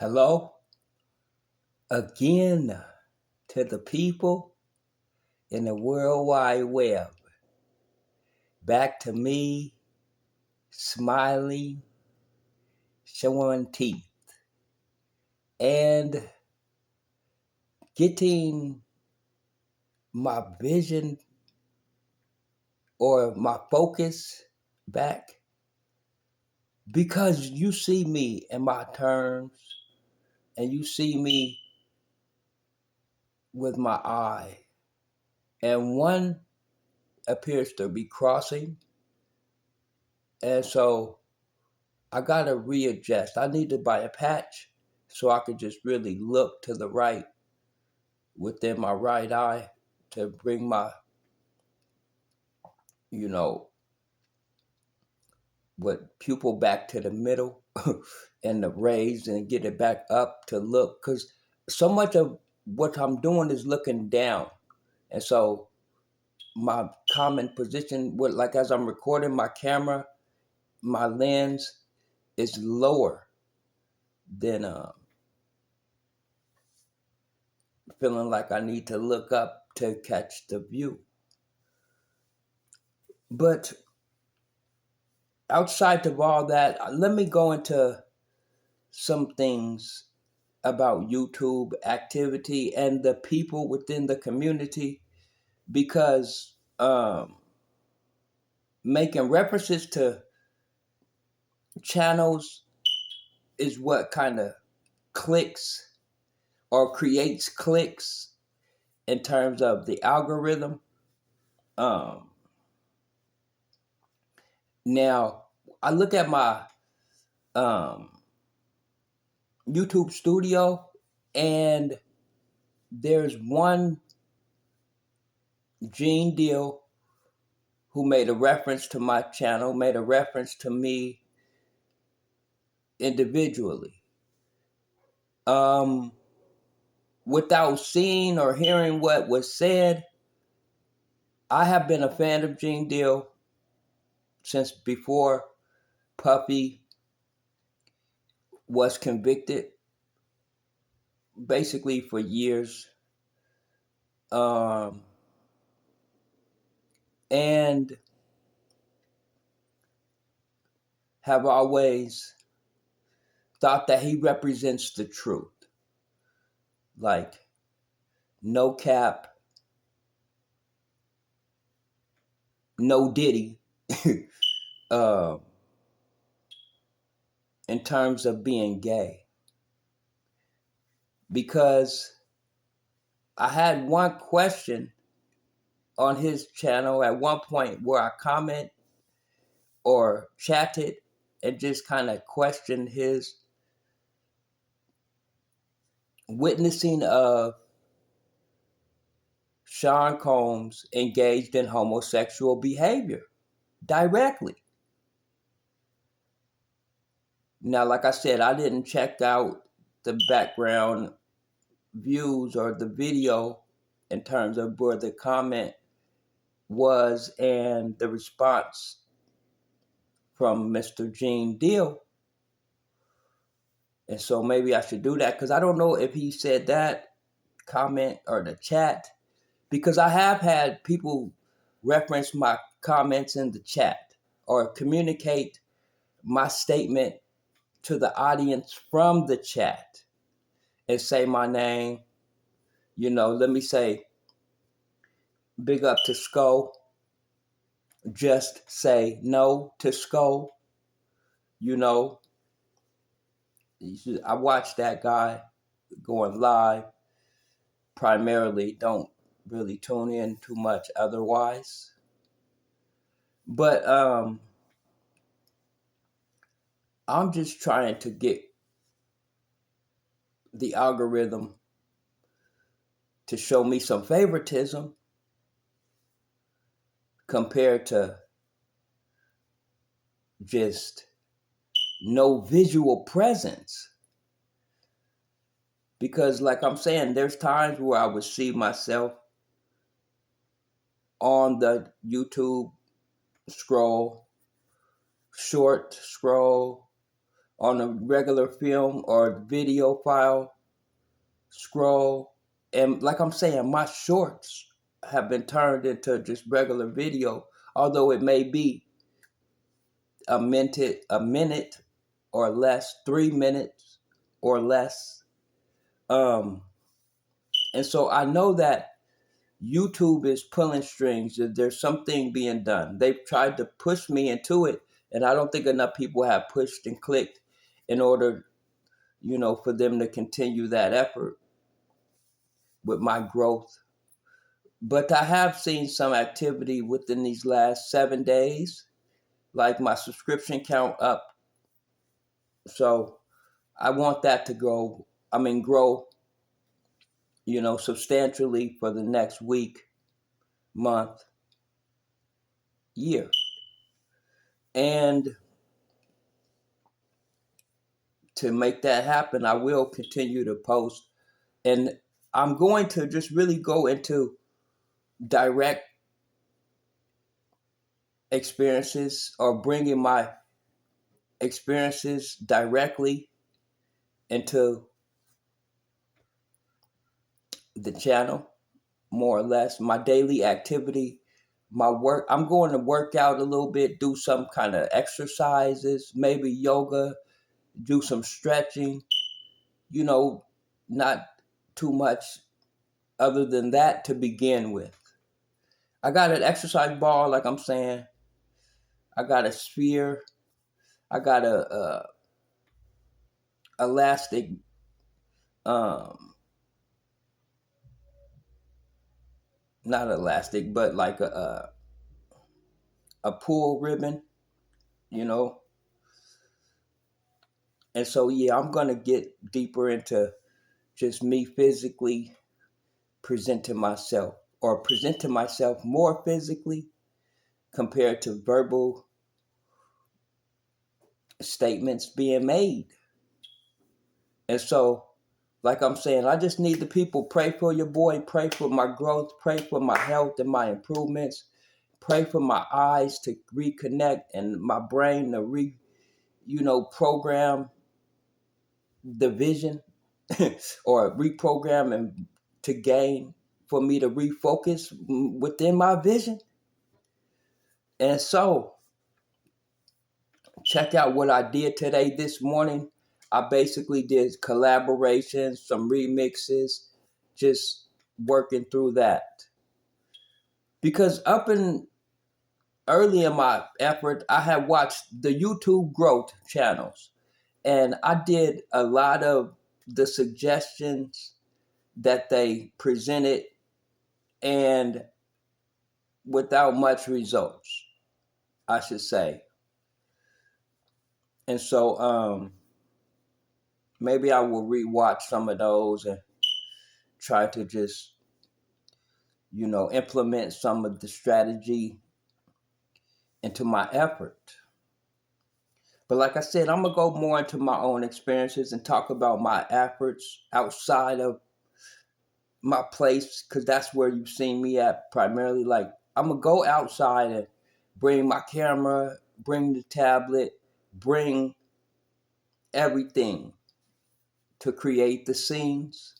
Hello again to the people in the World Wide Web. Back to me, smiling, showing teeth, and getting my vision or my focus back because you see me in my terms and you see me with my eye, and one appears to be crossing, and so I gotta readjust. I need to buy a patch so I could just really look to the right within my right eye to bring my, you know, what pupil back to the middle and the raise and get it back up to look. Because so much of what I'm doing is looking down. And so my common position, like as I'm recording my camera, my lens is lower than feeling like I need to look up to catch the view. But outside of all that, let me go into some things about YouTube activity and the people within the community because making references to channels is what kind of clicks or creates clicks in terms of the algorithm. Um, Now, I look at my um, YouTube studio and there's one Gene Deal who made a reference to my channel, made a reference to me individually. Um, Without seeing or hearing what was said, I have been a fan of Gene Deal since before Puffy was convicted, basically for years. Um, and have always thought that he represents the truth. Like, no cap, no Diddy, uh, in terms of being gay. Because I had one question on his channel at one point where I comment or chatted and just kind of questioned his witnessing of Sean Combs engaged in homosexual behavior directly. Now, like I said, I didn't check out the background views or the video in terms of where the comment was and the response from Mr. Gene Deal. And so maybe I should do that because I don't know if he said that comment or the chat, because I have had people reference my comments in the chat or communicate my statement to the audience from the chat and say my name. Let me say, big up to Skull. Just say no to Skull. You know, I watch that guy going live primarily. Don't really tune in too much otherwise. But I'm just trying to get the algorithm to show me some favoritism compared to just no visual presence. Because, like I'm saying, there's times where I would see myself on the YouTube short scroll, on a regular film or video file, scroll. And like I'm saying, my shorts have been turned into just regular video, although it may be a minute or less, 3 minutes or less. Um, and so I know that YouTube is pulling strings. That there's something being done. They've tried to push me into it, and I don't think enough people have pushed and clicked in order, for them to continue that effort with my growth. But I have seen some activity within these last 7 days, like my subscription count up. So I want that to grow, substantially for the next week, month, year. And to make that happen, I will continue to post. And I'm going to just really go into direct experiences, or bringing my experiences directly into the channel, more or less. My daily activity, my work. I'm going to work out a little bit, do some kind of exercises, maybe yoga, do some stretching, not too much other than that to begin with. I got an exercise ball, like I'm saying. I got a sphere. I got a elastic, um, not elastic, but like a pull ribbon, you know. And so yeah, I'm gonna get deeper into just me physically presenting myself, or presenting myself more physically compared to verbal statements being made. And so, like I'm saying, I just need the people pray for your boy, pray for my growth, pray for my health and my improvements, pray for my eyes to reconnect and my brain to program the vision or reprogram and to gain for me to refocus within my vision. And so, check out what I did today, this morning. I basically did collaborations, some remixes, just working through that. Because up in early in my effort, I had watched the YouTube growth channels, and I did a lot of the suggestions that they presented, and without much results, I should say. And so maybe I will rewatch some of those and try to just, implement some of the strategy into my effort. But like I said, I'm going to go more into my own experiences and talk about my efforts outside of my place, because that's where you've seen me at primarily. Like, I'm going to go outside and bring my camera, bring the tablet, bring everything to create the scenes.